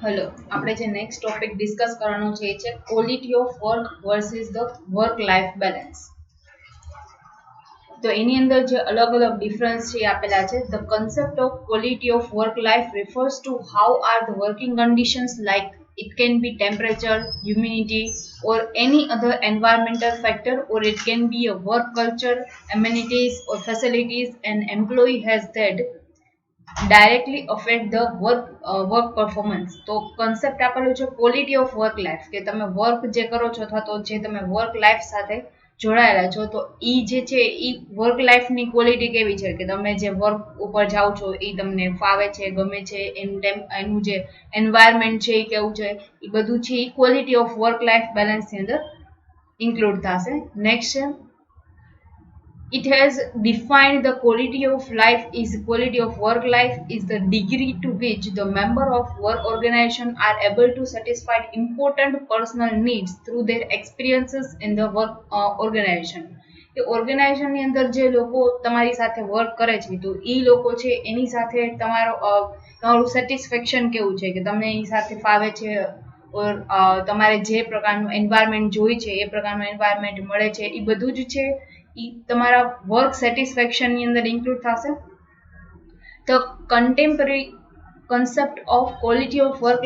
Hello, આપણે જે next topic discuss કરવાનો છે એ છે quality of work versus the work life balance. તો એની અંદર જે અલગ અલગ ડિફરન્સ છે એ આપેલા છે. The concept of quality of work life refers to how are the working conditions, like it can be temperature, humidity or any other environmental factor, or it can be a work culture, amenities or facilities an employee has that directly affect the work performance. તો concept આપેલું છે quality of work life, કે તમે work જે કરો છો અથવા તો જે તમે વર્ક લાઈફ સાથે જોડાયેલા છો, તો એ જે છે એ વર્ક લાઈફની ક્વોલિટી કેવી છે, કે તમે જે વર્ક ઉપર જાઓ છો એ તમને ફાવે છે, ગમે છે, એનું જે એન્વાયરમેન્ટ છે એ કેવું છે, એ બધું છે એ ક્વોલિટી ઓફ વર્ક લાઈફ બેલેન્સની અંદર ઇન્ક્લુડ થશે. નેક્સ્ટ છે, it has defined the quality of life is quality of work life is the degree to which the member of work organization are able to satisfy important personal needs through their experiences in the work organization. કે ઓર્ગેનાઇઝેશનની અંદર જે લોકો તમારી સાથે work કરે છે, તો એ લોકો છે એની સાથે તમારું સેટિસ્ફેક્શન કેવું છે, કે તમને એની સાથે ફાવે છે, ઓર તમારે જે પ્રકારનું એન્વાયરમેન્ટ જોઈ છે એ પ્રકારનું એન્વાયરમેન્ટ મળે છે, એ બધું જ છે એ તમારા વર્ક સેટિસ્ફેક્શનની અંદર ઇન્ક્લુડ થશે. The contemporary concept of quality of work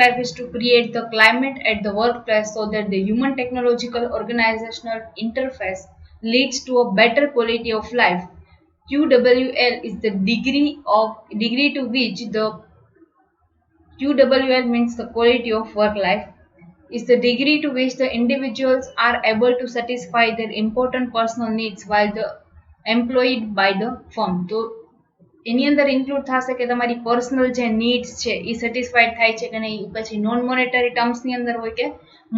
life is to create the climate at the workplace so that the human technological organizational interface leads to a better quality of life. QWL is the degree to which the QWL means the quality of work life is the degree to which the individuals are able to satisfy their important personal needs while the employed by the firm. તો એની અંદર include થશે કે તમારી personal જે needs છે એ satisfied થાય છે કે નહીં, પછી નોન મોનેટરી ટર્મ્સની અંદર હોય કે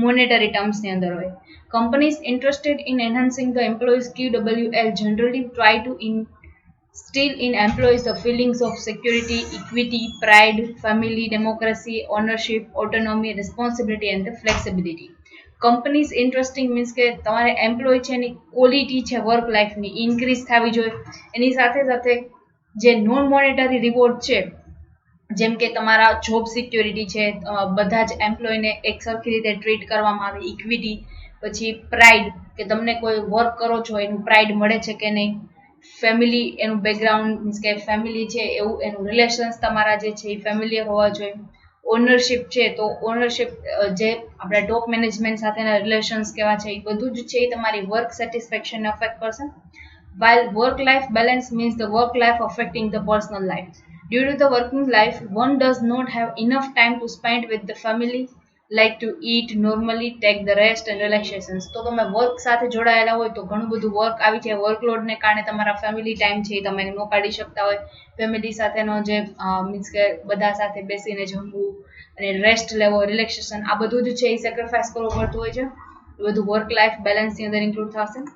મોનેટરી ટર્મ્સની અંદર હોય. Companies interested in enhancing the employees QWL generally try to instill in employees the feelings of security, equity, pride, family, democracy, ownership, autonomy, responsibility and the flexibility. Companies interesting means કે તમારે employ છે એની quality છે work લાઈફની increase થવી જોઈએ. એની સાથે સાથે જે non monetary reward છે, જેમ કે તમારા જોબ સિક્યોરિટી છે, બધા જ એમ્પ્લોયને એક સરખી રીતે ટ્રીટ કરવામાં આવે, ઇક્વિટી, પછી પ્રાઇડ, કે તમને કોઈ વર્ક કરો છો એનું પ્રાઇડ મળે છે કે નહીં, ફેમિલી, એનું બેકગ્રાઉન્ડ મીન્સ કે ફેમિલી છે એવું એનું રિલેશન્સ તમારા જે છે એ ફેમિલિયર હોવા જોઈએ. ઓનરશિપ છે, તો ઓનરશિપ જે આપણા ટોપ મેનેજમેન્ટ સાથેના રિલેશન્સ કેવા છે એ બધું જ છે એ તમારી વર્ક સેટિસ્ફેક્શનને અફેક્ટ કરશે. While work-life balance means the work life affecting the personal life. Due to the working life, one does not have enough time to spend with the family, like to eat normally, take the rest and relaxations. તો તમે work સાથે જોડાયેલા હોય તો ઘણું બધું work આવી જાય, વર્કલોડને કારણે તમારા ફેમિલી ટાઈમ છે એ તમે ન કાઢી શકતા હોય. ફેમિલી સાથેનો જે મીન્સ કે બધા સાથે બેસીને જમવું અને રેસ્ટ લેવો, રિલેક્સેશન, આ બધું જ છે એ સેક્રિફાઈસ કરવું પડતું હોય છે. એ બધું વર્ક લાઈફ બેલેન્સની અંદર ઇન્ક્લુડ થશે.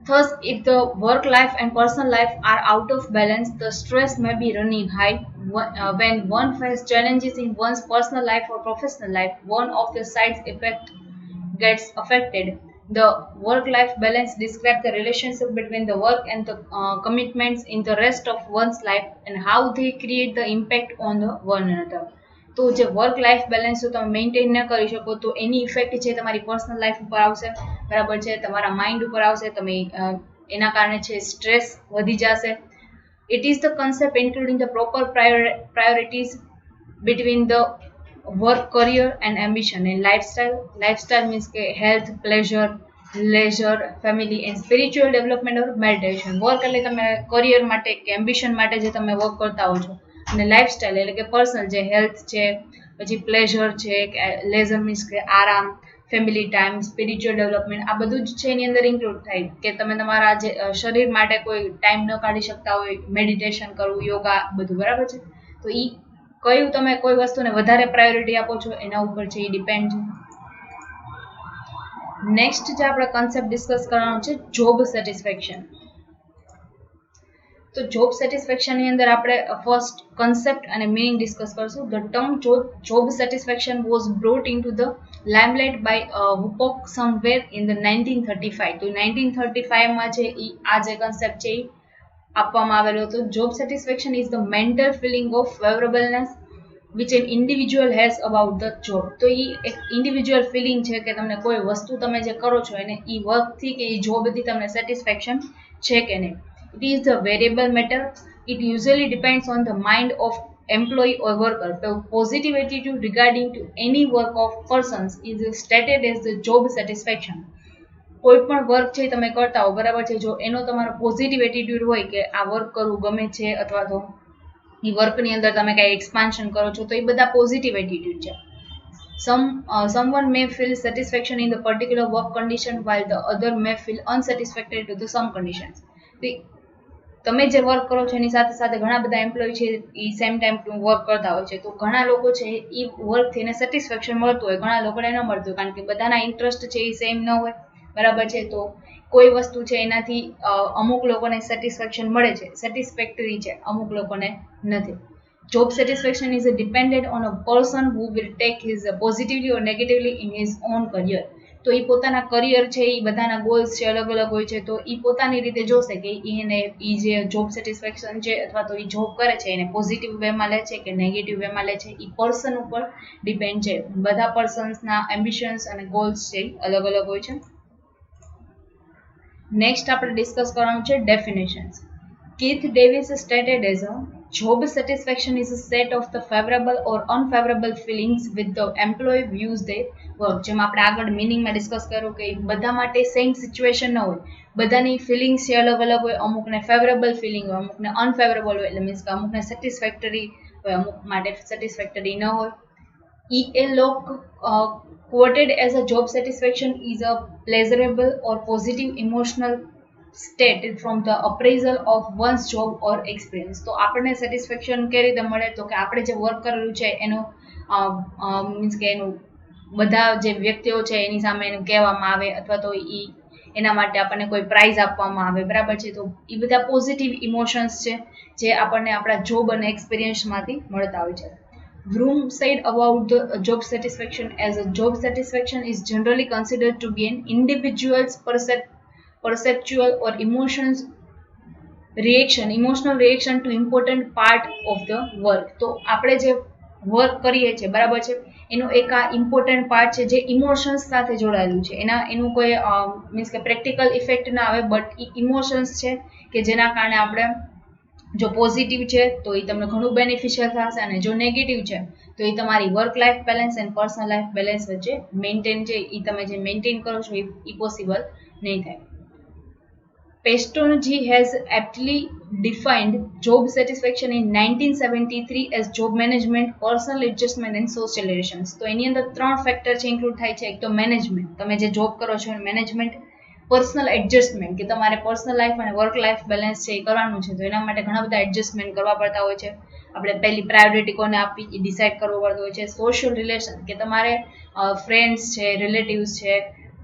Thus, if the work life and personal life are out of balance, the stress may be running high. When one faces challenges in one's personal life or professional life, one of the sides gets affected. The work-life balance describes the relationship between the work and the commitments in the rest of one's life and how they create the impact on the one another. તો જે work life balance તમે maintain ન કરી શકો તો એની effect છે તમારી personal life ઉપર આવશે, બરાબર છે, તમારા માઇન્ડ ઉપર આવશે, તમે એના કારણે છે સ્ટ્રેસ વધી જશે. It is the concept including the proper priorities between the work career and ambition and lifestyle. Lifestyle means કે health, pleasure, leisure, family and spiritual development or meditation. Work એટલે તમે કરિયર માટે કે એમ્બિશન માટે જે તમે વર્ક કરતા હો છો, અને લાઈફસ્ટાઈલ એટલે કે પર્સનલ જે હેલ્થ છે, પછી પ્લેઝર છે, લેઝર મીન્સ કે આરામ, ફેમિલી ટાઈમ, સ્પિરિચ્યુઅલ ડેવલપમેન્ટ, આ બધું જ છે એની અંદર ઇન્ક્લુડ થાય. કે તમે તમારા જે શરીર માટે કોઈ ટાઈમ ન કાઢી શકતા હોય, મેડિટેશન કરવું, યોગા, બધું બરાબર છે. તો એ કયું તમે કોઈ વસ્તુને વધારે પ્રાયોરિટી આપો છો એના ઉપર છે, એ ડિપેન્ડ છે. નેક્સ્ટ જે આપણે કન્સેપ્ટ ડિસ્કસ કરવાનો છે જોબ સેટિસ્ફેક્શન. તો જોબ સેટિસ્ફેક્શનની અંદર આપણે ફર્સ્ટ કન્સેપ્ટ અને મિનિંગ ડિસ્કસ કરશું. The term job satisfaction was brought into the limelight by Hoppock somewhere in the 1935. તો 1935માં છે આ જે કન્સેપ્ટ છે આપવામાં આવેલો હતો. Job satisfaction is the mental feeling of favourableness which an individual has about the job. તો એ એક ઇન્ડિવિજ્યુઅલ ફિલિંગ છે કે તમને કોઈ વસ્તુ તમે જે કરો છો એને એ વર્કથી કે એ જોબથી તમને સેટિસ્ફેક્શન છે કે નહીં. It is the variable matter. It usually depends on the mind of employee or worker. The positive attitude regarding to any work of persons is stated as the job satisfaction. કોઈ પણ work છે તમે કરતા હો બરાબર છે, જો એનો તમારો પોઝિટિવ એટીટ્યુડ હોય કે આ વર્ક કરવું ગમે છે અથવા તો એ વર્કની અંદર તમે કાંઈ એક્સપાન્શન કરો છો તો એ બધા પોઝિટિવ એટીટ્યુડ છે. Someone may feel satisfaction in the particular work condition while the other may feel unsatisfactory to the some conditions. તમે જે વર્ક કરો છો એની સાથે સાથે ઘણા બધા એમ્પ્લોય છે એ સેમ ટાઈમ વર્ક કરતા હોય છે, તો ઘણા લોકો છે એ વર્કથી એને સેટિસ્ફેક્શન મળતું હોય, ઘણા લોકોને ન મળતું હોય, કારણ કે બધાના ઇન્ટરેસ્ટ છે એ સેમ ન હોય બરાબર છે. તો કોઈ વસ્તુ છે એનાથી અમુક લોકોને સેટિસ્ફેક્શન મળે છે, સેટિસ્ફેક્ટરી છે, અમુક લોકોને નથી. Job satisfaction is depended on a person who will take his positively or negatively in his own career. તો એ પોતાના કરિયર છે એ બધાના ગોલ્સ છે અલગ અલગ હોય છે, તો એ પોતાની રીતે જોશે કે એને એ જે જોબ સેટિસ્ફેક્શન છે અથવા તો એ જોબ કરે છે એને પોઝિટિવ વેમાં લે છે કે નેગેટિવ વેમાં લે છે, એ પર્સન ઉપર ડિપેન્ડ છે. બધા પર્સન્સના એમ્બિશન્સ અને ગોલ્સ છે અલગ અલગ હોય છે. નેક્સ્ટ આપણે ડિસ્કસ કરવાનું છે definitions. Keith Davis stated as a job satisfaction is a set of the favorable or unfavorable feelings with the employee views their work. જેમ આપણે આગળ મિનિંગમાં ડિસ્કસ કર્યું કે બધા માટે સેમ સિચ્યુએશન ન હોય, બધાની ફિલિંગ્સ છે અલગ અલગ હોય, અમુકને ફેવરેબલ ફિલિંગ હોય, અમુકને અનફેવરેબલ હોય, એટલે મીન્સ કે અમુકને સેટિસ્ફેક્ટરી હોય, અમુક માટે સેટિસ્ફેક્ટરી ન હોય. A look quoted as a job satisfaction is a pleasurable or positive emotional state from the appraisal of one's job or experience. તો આપણને સેટિસ્ફેક્શન કઈ રીતે મળે તો કે આપણે જે વર્ક કરેલું છે એનું મીન્સ કે એનું બધા જે વ્યક્તિઓ છે એની સામે એનું કહેવામાં આવે અથવા તો એના માટે આપણને કોઈ પ્રાઇઝ આપવામાં આવે બરાબર છે. તો એ બધા પોઝિટિવ ઇમોશન્સ છે જે આપણને આપણા જોબ અને એક્સપિરિયન્સમાંથી મળતા હોય છે. Vroom said about the job satisfaction as a job satisfaction is generally considered to be an individual's perceptual or emotional reaction to important part of the work. તો આપણે જે વર્ક કરીએ છીએ બરાબર છે એનું એક આ ઇમ્પોર્ટન્ટ પાર્ટ છે જે ઇમોશન્સ સાથે જોડાયેલું છે. એનું કોઈ મીન્સ કે પ્રેક્ટિકલ ઇફેક્ટ ના આવે, બટ એ ઇમોશન્સ છે કે જેના કારણે આપણે જો પોઝિટિવ છે તો એ તમને ઘણું બેનિફિશિયલ થશે, અને જો નેગેટિવ છે તો એ તમારી work life balance and personal life balance વચ્ચે મેન્ટેન છે એ તમે જે મેન્ટેન કરો છો એ પોસિબલ નહીં થાય. Pestonji has aptly defined job satisfaction in 1973 as job management, personal adjustment and social relations. તો એની અંદર ત્રણ ફેક્ટર છે ઇન્ક્લુડ થાય છે. એક તો મેનેજમેન્ટ, તમે જે જોબ કરો છો મેનેજમેન્ટ, પર્સનલ એડજસ્ટમેન્ટ કે તમારે પર્સનલ લાઈફ અને વર્ક લાઈફ બેલેન્સ છે એ કરવાનું છે, તો એના માટે ઘણા બધા એડજસ્ટમેન્ટ કરવા પડતા હોય છે. આપણે પહેલી પ્રાયોરિટી કોને આપવી એ ડિસાઇડ કરવું પડતું હોય છે. સોશિયલ રિલેશન કે તમારે ફ્રેન્ડ્સ છે, રિલેટિવ્સ છે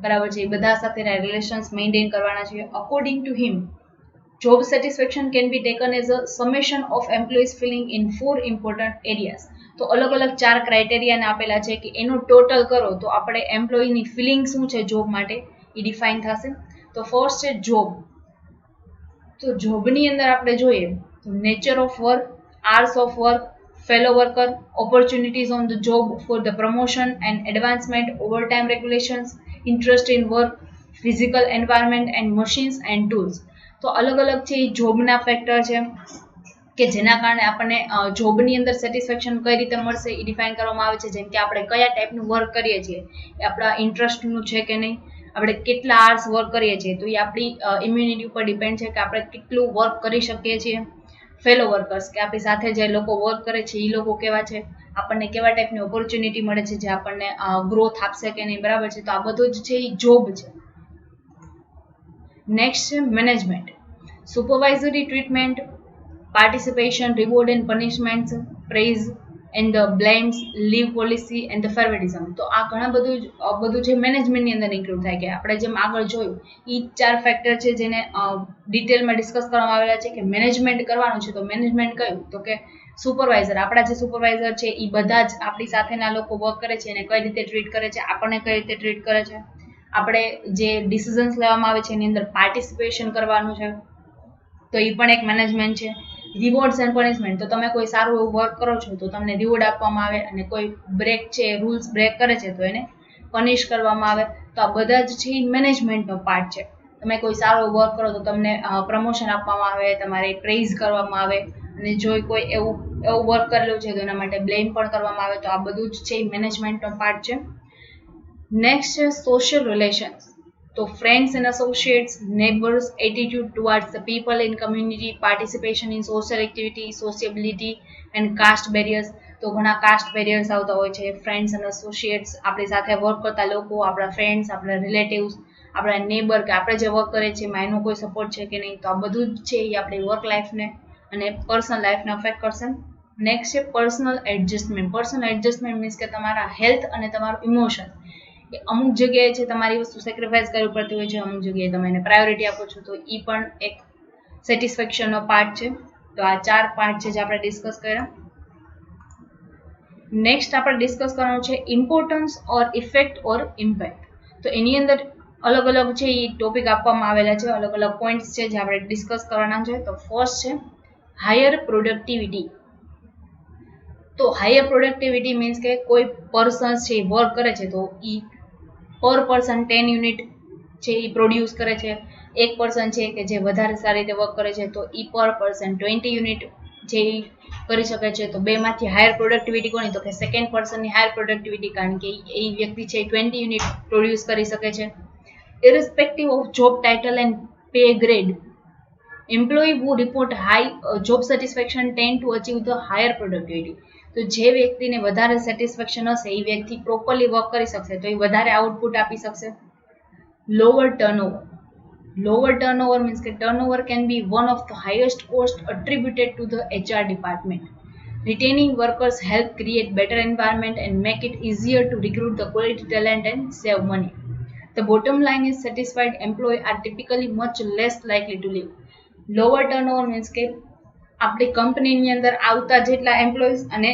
બરાબર છે, એ બધા સાથેના રિલેશન્સ મેન્ટેન કરવાના છે. According to him, job satisfaction can be taken as a summation of employees filling in 4 important areas. તો અલગ અલગ 4 ક્રાઇટેરિયાને આપેલા છે કે એનું ટોટલ કરો તો આપણે એમ્પ્લોયીની ફિલિંગ શું છે જોબ માટે એ ડિફાઇન થશે. તો ફર્સ્ટ છે જોબ. તો જોબની અંદર આપણે જોઈએ તો nature of work, hours of work, fellow worker, opportunities on the job for the promotion and advancement, overtime regulations, interest in work, physical environment and machines and tools. તો અલગ અલગ છે એ જોબના ફેક્ટર છે કે જેના કારણે આપણને જોબની અંદર સેટિસ્ફેક્શન કઈ રીતે મળશે એ ડિફાઇન કરવામાં આવે છે. જેમ કે આપણે કયા ટાઈપનું વર્ક કરીએ છીએ એ આપણા ઇન્ટરેસ્ટનું છે કે નહીં, આપણે કેટલા આર્સ વર્ક કરીએ છીએ તો એ આપણી ઇમ્યુનિટી ઉપર ડિપેન્ડ છે કે આપણે કેટલું વર્ક કરી શકીએ છીએ. ફેલો વર્કર્સ કે આપણી સાથે જે લોકો વર્ક કરે છે એ લોકો કેવા છે, આપણને કેવા ટાઈપની ઓપોર્ચ્યુનિટી મળે છે જે આપણને ગ્રોથ આપશે કે નહીં બરાબર છે. તો આ બધું જ છે એ જોબ છે. નેક્સ્ટ છે management. Supervisory treatment, participation, reward and punishment, praise and the blames, leave policy and the favouritism. તો આ ઘણા બધું જે મેનેજમેન્ટની અંદર ઇન્ક્લુડ થાય કે આપણે જેમ આગળ જોયું એ 4 ફેક્ટર છે જેને ડિટેલમાં ડિસ્કસ કરવામાં આવેલા છે કે મેનેજમેન્ટ કરવાનું છે. તો મેનેજમેન્ટ કયું તો કે સુપરવાઇઝર, આપણા જે સુપરવાઇઝર છે એ બધા જ આપણી સાથેના લોકો વર્ક કરે છે એને કઈ રીતે ટ્રીટ કરે છે, આપણને કઈ રીતે ટ્રીટ કરે છે, આપણે જે ડિસિઝન્સ લેવામાં આવે છે એની અંદર પાર્ટિસિપેશન કરવાનું છે, તો એ પણ એક મેનેજમેન્ટ છે. રિવોર્ડ્સ એન્ડ પનિશમેન્ટ, તો તમે કોઈ સારું એવું વર્ક કરો છો તો તમને રિવોર્ડ આપવામાં આવે, અને કોઈ બ્રેક છે, રૂલ્સ બ્રેક કરે છે તો એને પનિશ કરવામાં આવે. તો આ બધા જ છે એ મેનેજમેન્ટનો પાર્ટ છે. તમે કોઈ સારું વર્ક કરો તો તમને પ્રમોશન આપવામાં આવે, તમારે પ્રેઇઝ કરવામાં આવે, અને જો કોઈ એવું વર્ક કરેલું છે તો એના માટે બ્લેમ પણ કરવામાં આવે. તો આ બધું જ છે એ મેનેજમેન્ટનો પાર્ટ છે. નેક્સ્ટ છે સોશિયલ રિલેશન્સ. તો friends and associates, neighbors, attitude towards the people in community, participation in social activity, sociability and caste barriers. તો ઘણા કાસ્ટ બેરિયર્સ આવતા હોય છે. ફ્રેન્ડ્સ અને એસોસિએટ્સ, આપણી સાથે વર્ક કરતા લોકો, આપણા ફ્રેન્ડ્સ, આપણા રિલેટિવ્સ, આપણા નેબર, કે આપણે જે વર્ક કરીએ છીએ એનો કોઈ સપોર્ટ છે કે નહીં. તો આ બધું જ છે એ આપણી વર્ક લાઈફને અને પર્સનલ લાઈફને અફેક્ટ કરશે. નેક્સ્ટ છે personal adjustment. Personal adjustment means કે તમારા હેલ્થ અને તમારું ઇમોશન, અમુક જગ્યાએ છે તમારી વસ્તુ સેક્રિફાઈસ કરવી પડતી હોય છે, અમુક જગ્યાએ તમે એને પ્રાયોરિટી આપો છો, તો એ પણ એક સેટિસ્ફેક્શનનો પાર્ટ છે. તો આ 4 પાર્ટ છે જે આપણે ડિસ્કસ કર્યા. નેક્સ્ટ આપણે ડિસ્કસ કરવાનું છે ઇમ્પોર્ટન્સ ઓર ઇફેક્ટ ઓર ઇમ્પેક્ટ. તો એની અંદર અલગ અલગ છે એ ટોપિક આપવામાં આવેલા છે, અલગ અલગ પોઈન્ટ્સ છે જે આપણે ડિસ્કસ કરવાના છે. તો ફર્સ્ટ છે હાયર પ્રોડક્ટિવિટી. તો હાયર પ્રોડક્ટિવિટી મીન્સ કે કોઈ પર્સન છે વર્ક કરે છે તો એ પર પર્સન 10 યુનિટ છે એ પ્રોડ્યુસ કરે છે. એક પર્સન છે કે જે વધારે સારી રીતે વર્ક કરે છે તો એ પર પર્સન 20 યુનિટ જે કરી શકે છે. તો બેમાંથી હાયર પ્રોડક્ટિવિટી કોની? તો કે સેકન્ડ પર્સનની હાયર પ્રોડક્ટિવિટી, કારણ કે એ વ્યક્તિ છે 20 યુનિટ પ્રોડ્યુસ કરી શકે છે. Irrespective of job title and pay grade, employee who report high job satisfaction tend to achieve the higher productivity. તો જે વ્યક્તિને વધારે સેટિસ્ફેક્શન હશે એ વ્યક્તિ પ્રોપરલી વર્ક કરી શકશે તો એ વધારે આઉટપુટ આપી શકશે. Lower turnover. Lower turnover means કે turnover can be one of the highest cost attributed to the HR department. Retaining workers help create better environment and make it easier to recruit the quality talent and save money. The bottom line is satisfied employees are typically much less likely to leave. Lower turnover means કે આપણી કંપનીની અંદર આવતા જેટલા employees અને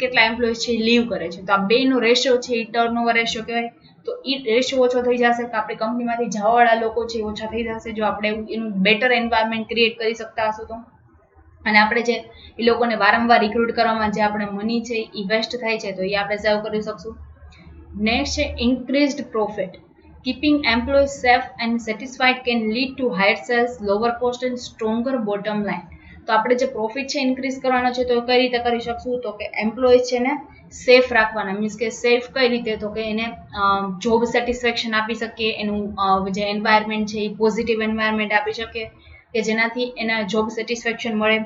કેટલા employees છે એ leave કરે છે, તો આ બેનો રેશિયો છે એ ટર્નઓવર રેશિયો કહેવાય. તો એ રેશિયો ઓછો થઈ જશે તો આપણી કંપનીમાંથી જવાવાળા લોકો છે ઓછા થઈ જશે જો આપણે એનું બેટર એન્વાયરમેન્ટ ક્રિએટ કરી શકતા હશું તો. અને આપણે જે એ લોકોને વારંવાર રિક્રુટ કરવામાં જે આપણે મની છે એ વેસ્ટ થાય છે તો એ આપણે સેવ કરી શકશું. નેક્સ્ટ છે increased profit. Keeping employees safe and satisfied can lead to higher sales, lower cost and stronger bottom line. તો આપણે જે પ્રોફિટ છે ઇન્ક્રીઝ કરવાનો છે તો કઈ રીતે કરી શકશું? તો કે એમ્પ્લોઈઝ છે ને સેફ રાખવાના. મીન્સ કે સેફ કઈ રીતે? તો કે એને જોબ સેટિસ્ફેક્શન આપી શકીએ, એનું જે એન્વાયરમેન્ટ છે એ પોઝિટિવ એન્વાયરમેન્ટ આપી શકીએ કે જેનાથી એના જોબ સેટિસ્ફેક્શન મળે.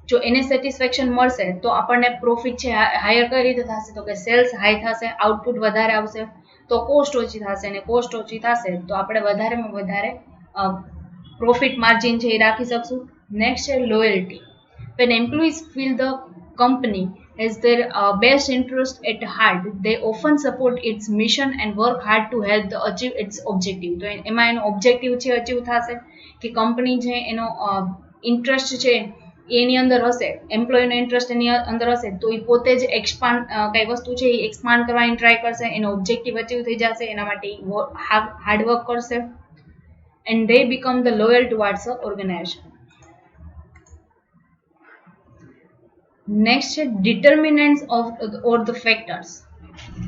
જો એને સેટિસ્ફેક્શન મળશે તો આપણને પ્રોફિટ છે હાયર કઈ રીતે થશે? તો કે સેલ્સ હાઈ થશે, આઉટપુટ વધારે આવશે, તો કોસ્ટ ઓછી થશે, અને કોસ્ટ ઓછી થશે તો આપણે વધારેમાં વધારે પ્રોફિટ માર્જિન છે એ રાખી શકશું. નેક્સ્ટ છે loyalty. When employees feel the company has their best interest at heart, they often support its mission and work hard to help the achieve its objective. તો એમાં એનો ઓબ્જેક્ટિવ છે અચીવ થશે કે company છે એનો ઇન્ટરેસ્ટ છે એની અંદર હશે, એમ્પ્લોયનો ઇન્ટરેસ્ટ એની અંદર હશે તો એ પોતે જ એક્સપાન્ડ કઈ વસ્તુ છે એ એક્સપાન્ડ કરવાની ટ્રાય કરશે, એનો ઓબ્જેક્ટિવ અચીવ થઈ જશે, એના માટે હાર્ડવર્ક કરશે. And they become the loyal towards the organization. Next છે determinants of or the factors.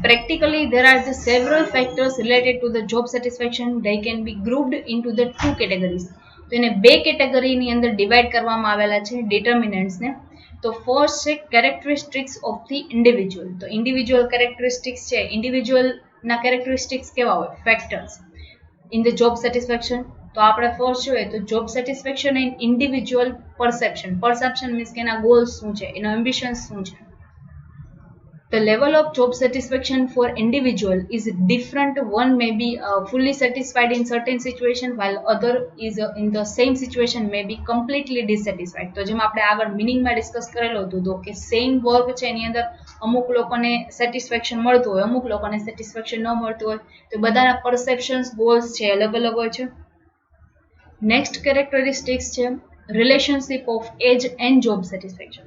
Practically there are the several factors related to the job satisfaction. They can be grouped into the two categories. તો એને બે કેટેગરીની અંદર divide કરવામાં આવેલા છે ડિટર્મિનન્ટ્સને. તો first છે કેરેક્ટરિસ્ટિક્સ ઓફ ધી ઇન્ડિવિજ્યુઅલ. તો ઇન્ડિવિજ્યુઅલ કેરેક્ટરિસ્ટિક્સ છે, ઇન્ડિવિજ્યુઅલના કેરેક્ટરિસ્ટિક્સ કેવા હોય? Factors in the job satisfaction. તો આપણે ફર્સ્ટ જોઈએ તો job satisfaction and individual perception. Perception means કે એના ગોલ્સ શું છે, એનો એમ્બિશન્સ શું છે. The level of job satisfaction for individual is different. One may be fully satisfied in certain situation while other is in the same situation may be completely dissatisfied. તો જેમ આપણે આગળ મિનિંગમાં ડિસ્કસ કરેલું હતું તો કે સેમ વર્ક છે એની અંદર અમુક લોકોને સેટિસ્ફેક્શન મળતું હોય, અમુક લોકોને સેટિસ્ફેક્શન ન મળતું હોય, તો બધાના પરસેપ્શન્સ ગોલ્સ છે અલગ અલગ હોય છે. નેક્સ્ટ કેરેક્ટરિસ્ટિક્સ છે relationship of age and job satisfaction.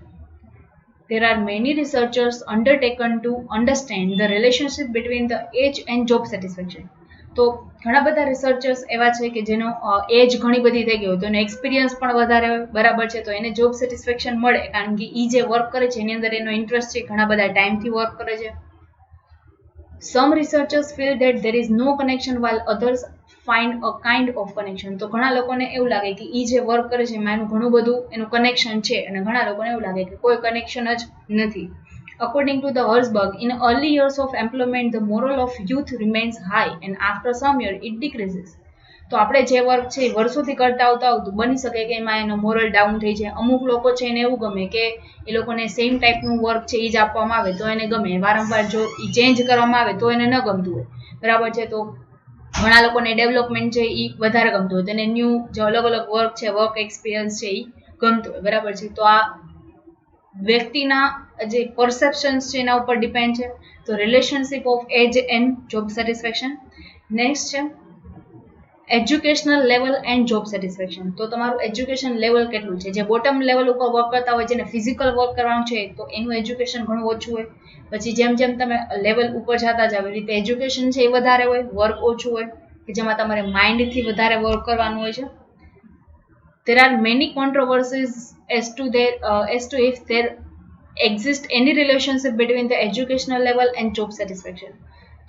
There are many researchers undertaken to understand the relationship between the age and job satisfaction. તો ઘણા બધા રિસર્ચર્સ એવા છે કે જેનો એજ ઘણી બધી થઈ ગઈ હોય તો એનો એક્સપિરિયન્સ પણ વધારે હોય, બરાબર છે, તો એને જોબ સેટિસ્ફેક્શન મળે કારણ કે એ જે વર્ક કરે છે એની અંદર એનો ઇન્ટરેસ્ટ છે, ઘણા બધા ટાઈમથી વર્ક કરે છે. Some researchers feel that there is no connection while others find a kind of connection. તો ઘણા લોકોને એવું લાગે કે એ જે વર્ક કરે છે એમાં એનું ઘણું બધું એનું કનેક્શન છે અને ઘણા લોકોને એવું લાગે કે કોઈ કનેક્શન જ નથી. According to the Herzberg, in early years of employment, the morale of youth remains high and after some year it decreases. તો આપણે જે વર્ક છે એ વર્ષોથી કરતા આવતું બની શકે કે એમાં એનો મોરલ ડાઉન થઈ જાય. અમુક લોકો છે એને એવું ગમે કે એ લોકોને સેમ ટાઈપનું વર્ક છે એ જ આપવામાં આવે તો એને ગમે, વારંવાર જો એ ચેન્જ કરવામાં આવે તો એને ન ગમતું હોય, બરાબર છે. તો ઘણા લોકોને ડેવલપમેન્ટ છે એ વધારે ગમતું હોય, તેને ન્યૂ જે અલગ અલગ વર્ક છે, વર્ક એક્સપિરિયન્સ છે એ ગમતું હોય, બરાબર છે. તો આ વ્યક્તિના જે પરસેપ્શન્સ છે એના ઉપર ડિપેન્ડ છે. તો relationship of age and job satisfaction. Next છે educational level and job satisfaction. તો તમારું એજ્યુકેશન લેવલ કેટલું છે. જે બોટમ લેવલ ઉપર વર્ક કરતા હોય, જેને ફિઝિકલ વર્ક કરવાનું છે, તો એનું એજ્યુકેશન ઘણું ઓછું હોય. પછી જેમ જેમ તમે લેવલ ઉપર જતા જાવ એવી રીતે એજ્યુકેશન છે એ વધારે હોય, વર્ક ઓછું હોય, કે જેમાં તમારે માઇન્ડથી વધારે વર્ક કરવાનું હોય છે. There are many controversies as to if there exist any relationship between the educational level and job satisfaction.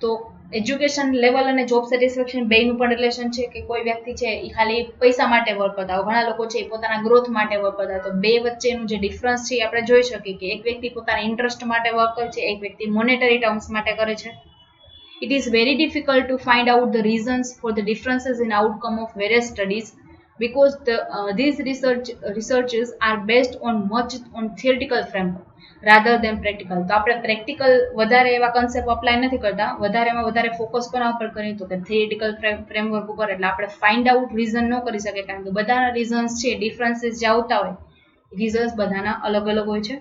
તો એજ્યુકેશન લેવલ અને જોબ સેટિસ્ફેક્શન બેયનું પણ રિલેશન છે કે કોઈ વ્યક્તિ છે એ ખાલી પૈસા માટે વર્ક કરતા હોય, ઘણા લોકો છે એ પોતાના ગ્રોથ માટે વર્ક કરતા હોય. તો બે વચ્ચેનું જે ડિફરન્સ છે એ આપણે જોઈ શકીએ કે એક વ્યક્તિ પોતાના ઇન્ટરેસ્ટ માટે વર્ક કરે છે, એક વ્યક્તિ મોનેટરી ટર્મ્સ માટે કરે છે. It is very difficult to find out the reasons for the differences in outcome of various studies because these researches are based on much on theoretical framework rather than practical. તો આપણે practical વધારે એવા concept apply નથી કરતા, વધારેમાં વધારે focus કોના ઉપર કરીએ તો કે થિયરિટિકલ ફ્રેમવર્ક ઉપર. એટલે આપણે ફાઇન્ડ આઉટ રીઝન ન કરી શકીએ કારણ કે બધાના રીઝન્સ છે, ડિફરન્સીસ જે આવતા હોય, રીઝન્સ બધાના અલગ અલગ હોય છે.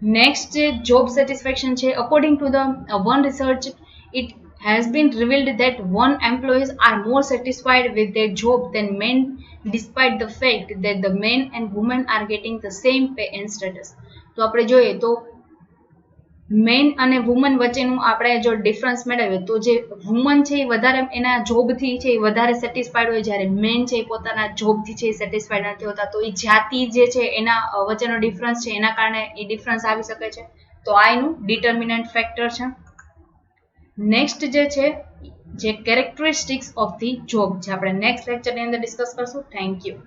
નેક્સ્ટ જે જોબ સેટિસ્ફેક્શન છે, according to the one research, it has been revealed that one employees are more satisfied with their job than men despite the fact that the men and women are getting the same pay and status. તો આપણે જોઈએ તો main અને woman વચ્ચેનું આપણે જો difference મેળવીએ તો જે વુમન છે એ વધારે એના જોબથી છે એ વધારે સેટિસ્ફાઈડ હોય, જ્યારે મેન છે એ પોતાના જોબથી છે એ સેટિસ્ફાઈડ નથી હોતા. તો એ જાતિ જે છે એના વચ્ચેનો ડિફરન્સ છે એના કારણે એ ડિફરન્સ આવી શકે છે. તો આ એનું ડિટર્મિનન્ટ ફેક્ટર છે. નેક્સ્ટ જે છે જે કેરેક્ટરિસ્ટિક્સ ઓફ ધી જોબ જે આપણે નેક્સ્ટ લેક્ચરની અંદર ડિસ્કસ કરશું. Thank you.